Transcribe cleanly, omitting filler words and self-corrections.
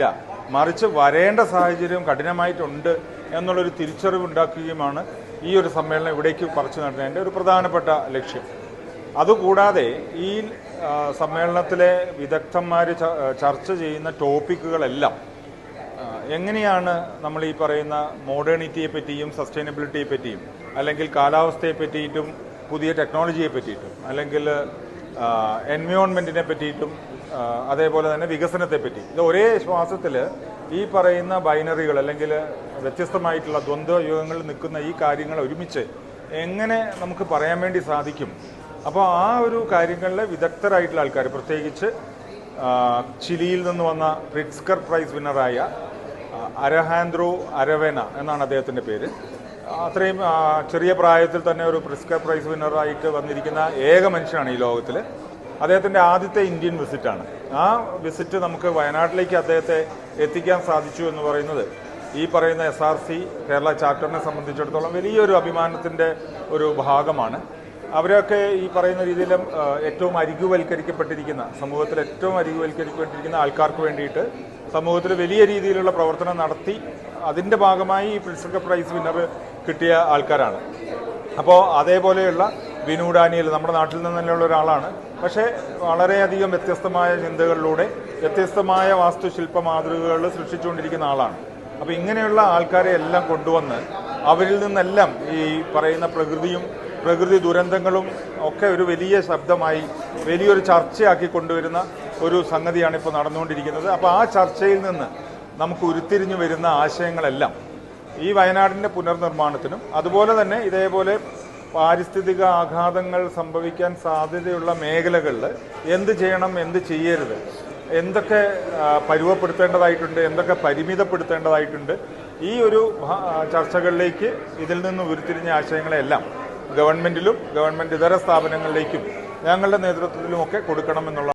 ഇല്ല, മറിച്ച് വരേണ്ട സാഹചര്യം കഠിനമായിട്ടുണ്ട് എന്നുള്ളൊരു തിരിച്ചറിവുണ്ടാക്കുകയുമാണ് ഈ ഒരു സമ്മേളനം ഇവിടേക്ക് പറിച്ചു നടന്നതിൻ്റെ ഒരു പ്രധാനപ്പെട്ട ലക്ഷ്യം. അതുകൂടാതെ ഈ സമ്മേളനത്തിലെ വിദഗ്ധന്മാർ ചർച്ച ചെയ്യുന്ന ടോപ്പിക്കുകളെല്ലാം എങ്ങനെയാണ് നമ്മൾ ഈ പറയുന്ന മോഡേണിറ്റിയെ പറ്റിയും സസ്റ്റൈനബിലിറ്റിയെ പറ്റിയും അല്ലെങ്കിൽ കാലാവസ്ഥയെ പറ്റിയിട്ടും പുതിയ ടെക്നോളജിയെ പറ്റിയിട്ടും അല്ലെങ്കിൽ എൻവയോൺമെൻറ്റിനെ പറ്റിയിട്ടും അതേപോലെ തന്നെ വികസനത്തെ പറ്റി ഇത് ഒരേ ശ്വാസത്തിൽ ഈ പറയുന്ന ബൈനറികൾ അല്ലെങ്കിൽ വ്യത്യസ്തമായിട്ടുള്ള ദ്വന്ദ്വ യുഗങ്ങളിൽ നിൽക്കുന്ന ഈ കാര്യങ്ങൾ ഒരുമിച്ച് എങ്ങനെ നമുക്ക് പറയാൻ വേണ്ടി സാധിക്കും. അപ്പോൾ ആ ഒരു കാര്യങ്ങളിലെ വിദഗ്ധരായിട്ടുള്ള ആൾക്കാർ, പ്രത്യേകിച്ച് ചിലിയിൽ നിന്ന് വന്ന പ്രിറ്റ്സ്കർ പ്രൈസ് വിന്നറായ അലഹാൻഡ്രോ അരവേന എന്നാണ് അദ്ദേഹത്തിൻ്റെ പേര്. അത്രയും ചെറിയ പ്രായത്തിൽ തന്നെ ഒരു പ്രിറ്റ്സ്കർ പ്രൈസ് വിന്നറായിട്ട് വന്നിരിക്കുന്ന ഏക മനുഷ്യനാണ് ഈ ലോകത്തിൽ. അദ്ദേഹത്തിൻ്റെ ആദ്യത്തെ ഇന്ത്യൻ വിസിറ്റാണ്. ആ വിസിറ്റ് നമുക്ക് വയനാട്ടിലേക്ക് അദ്ദേഹത്തെ എത്തിക്കാൻ സാധിച്ചു എന്ന് പറയുന്നത് ഈ പറയുന്ന SRC കേരള ചാപ്റ്ററിനെ സംബന്ധിച്ചിടത്തോളം വലിയൊരു അഭിമാനത്തിൻ്റെ ഒരു ഭാഗമാണ്. അവരൊക്കെ ഈ പറയുന്ന രീതിയിലും ഏറ്റവും അരികുവൽക്കരിക്കപ്പെട്ടിരിക്കുന്ന, സമൂഹത്തിൽ ഏറ്റവും അരികുവൽക്കരിക്കപ്പെട്ടിരിക്കുന്ന ആൾക്കാർക്ക് വേണ്ടിയിട്ട് സമൂഹത്തിൽ വലിയ രീതിയിലുള്ള പ്രവർത്തനം നടത്തി അതിൻ്റെ ഭാഗമായി ഈ പ്രിറ്റ്സ്കർ പ്രൈസ് വിന്നർ കിട്ടിയ ആൾക്കാരാണ്. അപ്പോൾ അതേപോലെയുള്ള വിനു ഡാനിയൽ നമ്മുടെ നാട്ടിൽ നിന്ന് തന്നെയുള്ള ഒരാളാണ്. പക്ഷേ വളരെയധികം വ്യത്യസ്തമായ ചിന്തകളിലൂടെ വ്യത്യസ്തമായ വാസ്തുശില്പ മാതൃകകൾ സൃഷ്ടിച്ചുകൊണ്ടിരിക്കുന്ന ആളാണ്. അപ്പോൾ ഇങ്ങനെയുള്ള ആൾക്കാരെ എല്ലാം കൊണ്ടുവന്ന് അവരിൽ നിന്നെല്ലാം ഈ പറയുന്ന പ്രകൃതി ദുരന്തങ്ങളും ഒക്കെ ഒരു വലിയ ശബ്ദമായി വലിയൊരു ചർച്ചയാക്കി കൊണ്ടുവരുന്ന ഒരു സംഗതിയാണ് ഇപ്പോൾ നടന്നുകൊണ്ടിരിക്കുന്നത്. അപ്പോൾ ആ ചർച്ചയിൽ നിന്ന് നമുക്ക് ഉരുത്തിരിഞ്ഞു വരുന്ന ആശയങ്ങളെല്ലാം ഈ വയനാടിൻ്റെ പുനർനിർമ്മാണത്തിനും അതുപോലെ തന്നെ ഇതേപോലെ പാരിസ്ഥിതിക ആഘാതങ്ങൾ സംഭവിക്കാൻ സാധ്യതയുള്ള മേഖലകളിൽ എന്ത് ചെയ്യണം, എന്ത് ചെയ്യരുത്, എന്തൊക്കെ പരുവപ്പെടുത്തേണ്ടതായിട്ടുണ്ട്, എന്തൊക്കെ പരിമിതപ്പെടുത്തേണ്ടതായിട്ടുണ്ട്, ഈ ഒരു ചർച്ചകളിലേക്ക് ഇതിൽ നിന്ന് ഉരുത്തിരിഞ്ഞ ആശയങ്ങളെല്ലാം ഗവൺമെൻറ്റിലും ഗവൺമെൻറ് ഇതര സ്ഥാപനങ്ങളിലേക്കും ഞങ്ങളുടെ നേതൃത്വത്തിലുമൊക്കെ കൊടുക്കണമെന്നുള്ള